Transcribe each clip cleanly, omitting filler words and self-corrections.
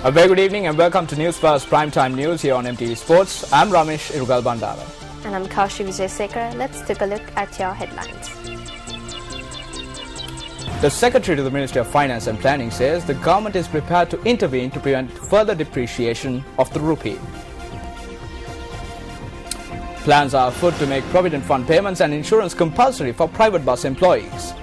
A very good evening and welcome to News First Primetime News here on MTV Sports. I'm Ramesh Irugal Bandara. And I'm Kaushi Vijaysekara. Let's take a look at your headlines. The Secretary to the Ministry of Finance and Planning says the government is prepared to intervene to prevent further depreciation of the rupee. Plans are afoot to make Provident Fund payments and insurance compulsory for private bus employees.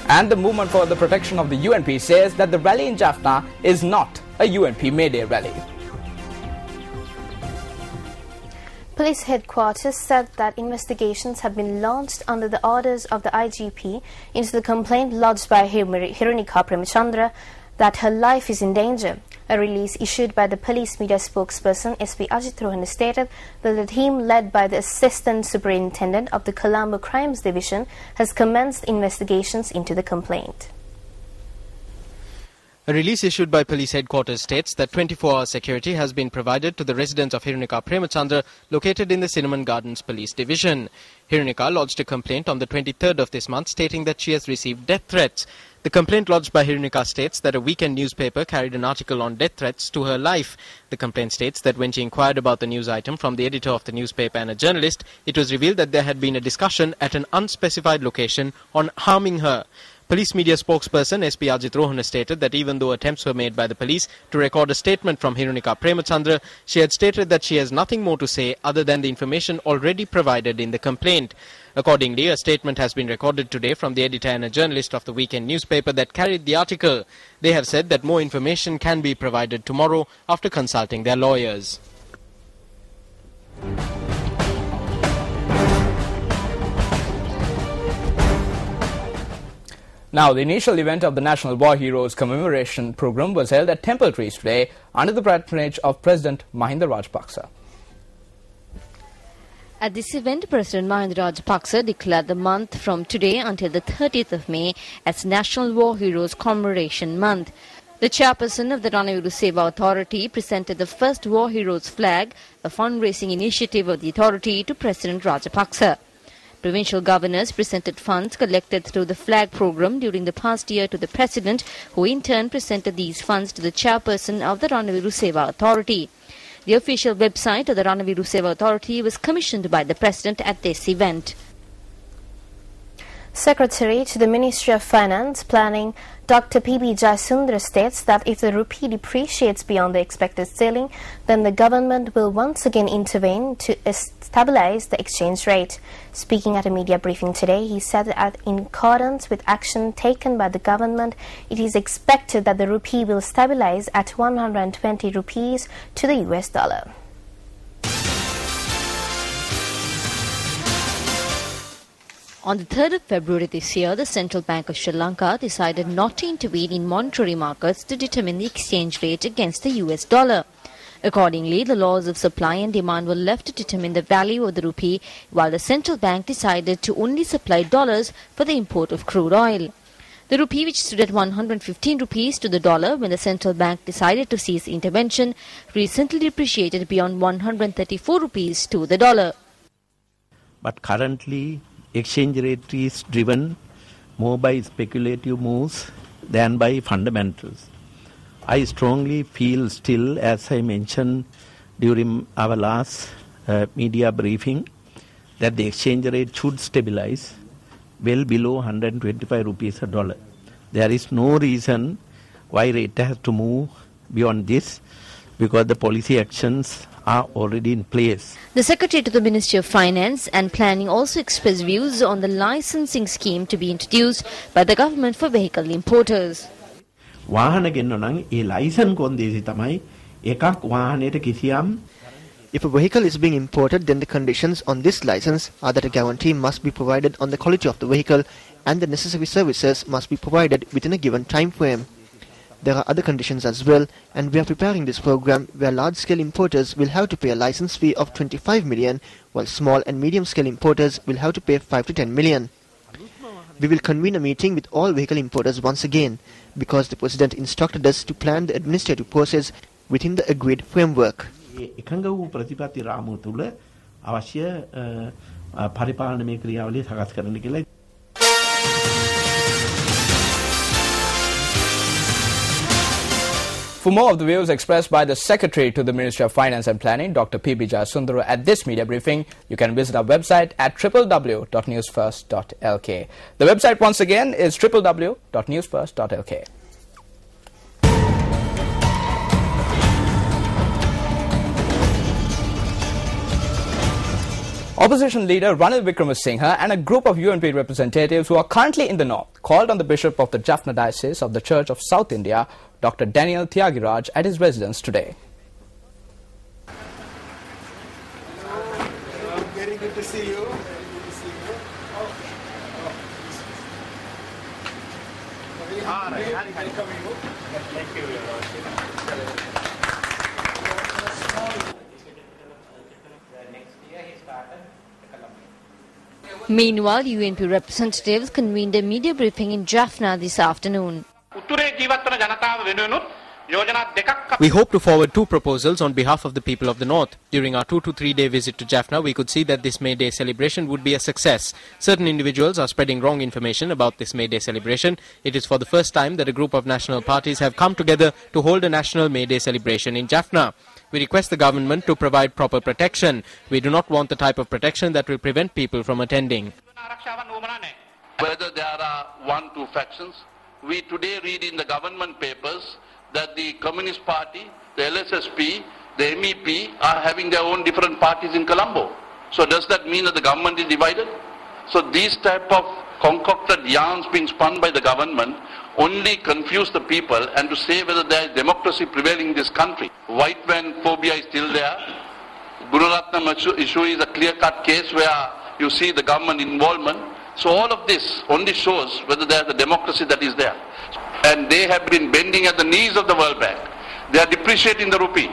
And the Movement for the Protection of the UNP says that the rally in Jaffna is not a UNP May Day rally. Police headquarters said that investigations have been launched under the orders of the IGP into the complaint lodged by Hirunika Premachandra that her life is in danger. A release issued by the police media spokesperson SP Ajit Rohan stated that the team led by the Assistant Superintendent of the Colombo Crimes Division has commenced investigations into the complaint. A release issued by police headquarters states that 24-hour security has been provided to the residence of Hirunika Premachandra located in the Cinnamon Gardens Police Division. Hirunika lodged a complaint on the 23rd of this month stating that she has received death threats. The complaint lodged by Hirunika states that a weekend newspaper carried an article on death threats to her life. The complaint states that when she inquired about the news item from the editor of the newspaper and a journalist, it was revealed that there had been a discussion at an unspecified location on harming her. Police media spokesperson SP Ajit Rohan stated that even though attempts were made by the police to record a statement from Hirunika Premachandra, she had stated that she has nothing more to say other than the information already provided in the complaint. Accordingly, a statement has been recorded today from the editor and a journalist of the weekend newspaper that carried the article. They have said that more information can be provided tomorrow after consulting their lawyers. Now, the initial event of the National War Heroes Commemoration Program was held at Temple Trees today under the patronage of President Mahinda Rajapaksa. At this event, President Mahinda Rajapaksa declared the month from today until the 30th of May as National War Heroes Commemoration Month. The chairperson of the Ranaviru Seva Authority presented the first War Heroes flag, a fundraising initiative of the authority, to President Rajapaksa. Provincial governors presented funds collected through the flag program during the past year to the President, who in turn presented these funds to the chairperson of the Ranaviru Seva Authority. The official website of the Ranaviru Seva Authority was commissioned by the President at this event. Secretary to the Ministry of Finance Planning, Dr. P.B. Jayasundara states that if the rupee depreciates beyond the expected ceiling, then the government will once again intervene to stabilize the exchange rate. Speaking at a media briefing today, he said that in accordance with action taken by the government, it is expected that the rupee will stabilize at 120 rupees to the US dollar. On the 3rd of February this year, the Central Bank of Sri Lanka decided not to intervene in monetary markets to determine the exchange rate against the US dollar. Accordingly, the laws of supply and demand were left to determine the value of the rupee, while the central bank decided to only supply dollars for the import of crude oil. The rupee, which stood at 115 rupees to the dollar when the central bank decided to cease intervention, recently depreciated beyond 134 rupees to the dollar. But currently, exchange rate is driven more by speculative moves than by fundamentals. I strongly feel still, as I mentioned during our last media briefing, that the exchange rate should stabilize well below 125 rupees a dollar. There is no reason why rate has to move beyond this, because the policy actions are already in place. The Secretary to the Ministry of Finance and Planning also expressed views on the licensing scheme to be introduced by the government for vehicle importers. වාහන ගෙන්නන නම් ඒ licence කොන්දේසි තමයි එකක් වාහනයට කිසියම්. If a vehicle is being imported, then the conditions on this license are that a guarantee must be provided on the quality of the vehicle and the necessary services must be provided within a given time frame. There are other conditions as well, and we are preparing this program where large-scale importers will have to pay a license fee of 25 million, while small and medium-scale importers will have to pay 5 to 10 million. We will convene a meeting with all vehicle importers once again, because the President instructed us to plan the administrative process within the agreed framework. එකඟ වූ ප්‍රතිපත්ති රාමුව තුල අවශ්‍ය පරිපාලනමය ක්‍රියාවලිය සකස් කරන්න කියලා For more of the views expressed by the Secretary to the Ministry of Finance and Planning, Dr. P.B. Jayasundara, at this media briefing, you can visit our website at www.newsfirst.lk. The website once again is www.newsfirst.lk. Opposition leader Ranil Wickremesinghe and a group of UNP representatives who are currently in the north called on the Bishop of the Jaffna Diocese of the Church of South India, Dr. Daniel Tyagiraj, at his residence today. Very good to see you. Meanwhile, UNP representatives convened a media briefing in Jaffna this afternoon. We hope to forward two proposals on behalf of the people of the North. During our 2 to 3 day visit to Jaffna, we could see that this May Day celebration would be a success. Certain individuals are spreading wrong information about this May Day celebration. It is for the first time that a group of national parties have come together to hold a national May Day celebration in Jaffna. We request the government to provide proper protection. We do not want the type of protection that will prevent people from attending. Whether there are 1-2 factions, we today read in the government papers that the Communist Party, the LSSP, the MEP are having their own different parties in Colombo. So does that mean that the government is divided? So these type of concocted yarns being spun by the government only confuse the people and to say whether there is democracy prevailing in this country. White man phobia is still there. Gunaratnam issue is a clear-cut case where you see the government involvement. So all of this only shows whether there is a democracy that is there. And they have been bending at the knees of the World Bank. They are depreciating the rupee.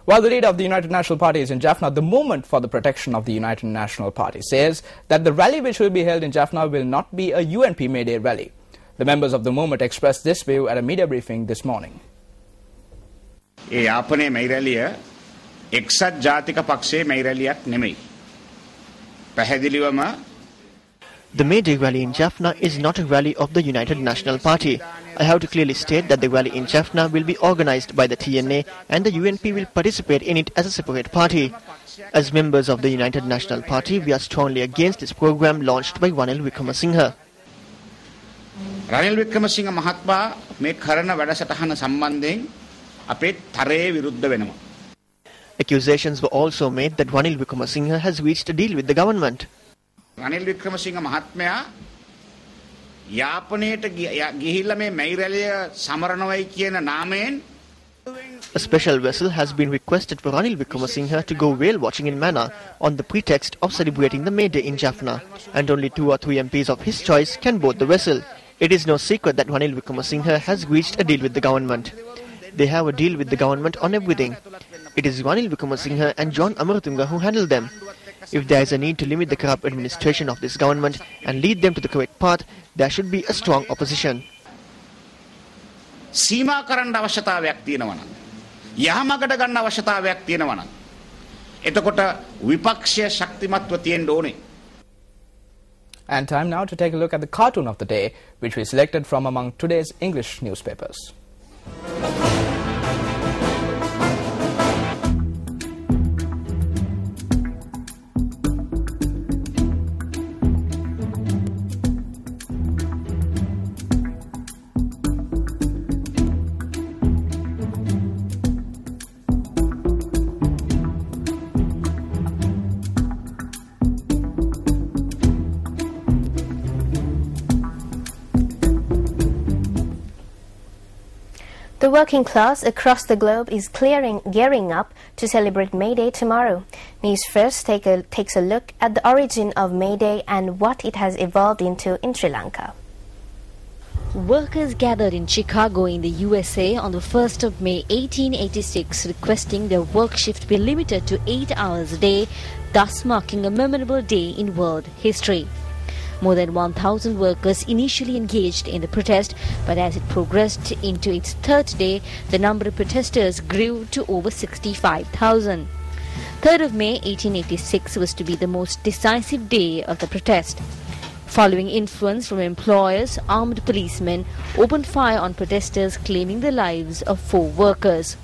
While the leader of the United National Party is in Jaffna, the Movement for the Protection of the United National Party says that the rally which will be held in Jaffna will not be a UNP May Day rally. The members of the movement expressed this view at a media briefing this morning. ඒ යාපනයේ මේ රැලිය එක්සත් ජාතික පක්ෂයේ මේ රැලියක් නෙමෙයි. පැහැදිලිවම The May Day rally in Jaffna is not a rally of the United National Party. I have to clearly state that the rally in Jaffna will be organized by the TNA and the UNP will participate in it as a separate party. As members of the United National Party, we are strongly against this program launched by Ranil Wickremesinghe. Ranil Wickremesinghe මහත්මයා මේ කරන වැඩසටහන සම්බන්ධයෙන් අපේ තරයේ විරුද්ධ වෙනවා. Accusations were also made that Ranil Wickremesinghe has reached a deal with the government. Ranil Wickremesinghe මහත්මයා යාපනයට ගිහිල්ලා මේ මේ රැළිය සමරනවයි කියන නාමයෙන් A special vessel has been requested for Ranil Wickremesinghe to go whale watching in Mannar on the pretext of celebrating the May Day in Jaffna, and only 2 or 3 MPs of his choice can board the vessel. It is no secret that Ranil Wickremesinghe has reached a deal with the government. They have a deal with the government on everything. It is Ranil Wickremesinghe and John Amaratunga who handle them. If there is a need to limit the corrupt administration of this government and lead them to the correct path, there should be a strong opposition. සීමා කරන්න අවශ්‍යතාවයක් තියෙනවා නම් යහමගට ගන්න අවශ්‍යතාවයක් තියෙනවා නම් එතකොට විපක්ෂය ශක්තිමත්ව තියෙන්න ඕනේ. And time now to take a look at the cartoon of the day, which we selected from among today's English newspapers. The working class across the globe is gearing up to celebrate May Day tomorrow. News First takes a look at the origin of May Day and what it has evolved into in Sri Lanka. Workers gathered in Chicago in the USA on the 1st of May 1886 requesting their work shift be limited to 8 hours a day, thus marking a memorable day in world history. More than 1,000 workers initially engaged in the protest, but as it progressed into its third day, the number of protesters grew to over 65,000. 3rd of May 1886 was to be the most decisive day of the protest. Following influence from employers, armed policemen opened fire on protesters claiming the lives of 4 workers.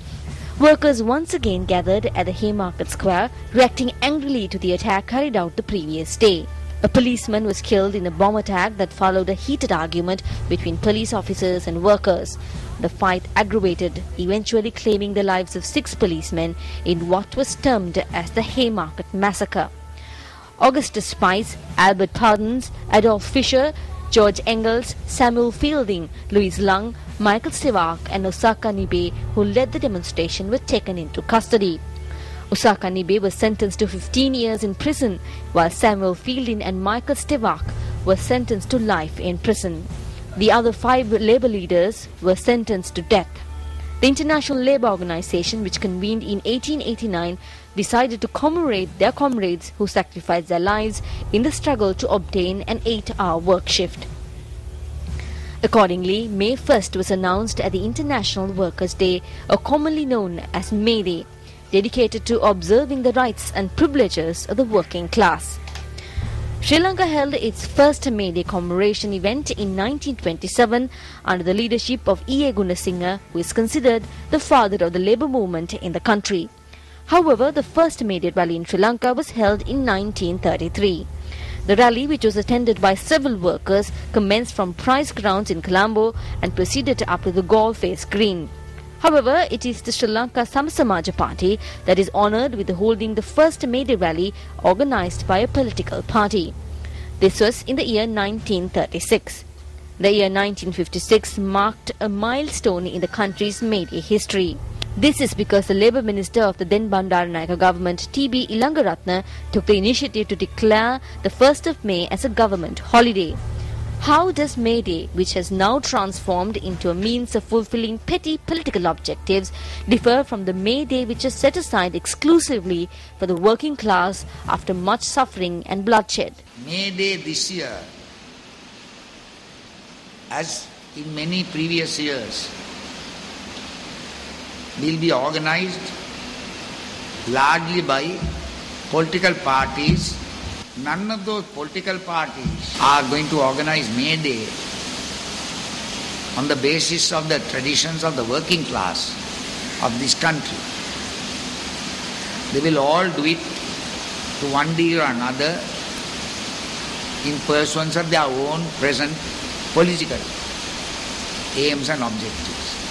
Workers once again gathered at the Haymarket Square, reacting angrily to the attack carried out the previous day. A policeman was killed in a bomb attack that followed a heated argument between police officers and workers. The fight aggravated, eventually claiming the lives of 6 policemen in what was termed as the Haymarket Massacre. Augustus Spice, Albert Pardons, Adolf Fischer, George Engels, Samuel Fielding, Louis Lung, Michael Stewart and Osaka Nibe, who led the demonstration, were taken into custody. Osaka Nibe was sentenced to 15 years in prison, while Samuel Fielding and Michael Stewart were sentenced to life in prison. The other 5 labor leaders were sentenced to death. The International Labour Organization, which convened in 1889, decided to commemorate their comrades who sacrificed their lives in the struggle to obtain an 8-hour work shift. Accordingly, May 1st was announced as the International Workers' Day, or commonly known as May Day, dedicated to observing the rights and privileges of the working class. Sri Lanka held its first May Day commemoration event in 1927 under the leadership of E. A. Gunasinghe, who is considered the father of the labour movement in the country. However, the first May Day rally in Sri Lanka was held in 1933. The rally, which was attended by several workers, commenced from Price Grounds in Colombo and proceeded up to the Galle Face Green. However, it is the Sri Lanka Samasamaja Party that is honoured with holding the first May Day rally organised by a political party. This was in the year 1936. The year 1956 marked a milestone in the country's May Day history. This is because the Labour Minister of the then Bandaranayake government, T.B. Ilangaratne, took the initiative to declare the 1st of May as a government holiday. How does May Day, which has now transformed into a means of fulfilling petty political objectives, differ from the May Day which is set aside exclusively for the working class after much suffering and bloodshed? May Day this year, as in many previous years, will be organized largely by political parties. None of those political parties are going to organize May Day on the basis of the traditions of the working class of this country. They will all do it to one degree or another in pursuance of their own present political aims and objectives.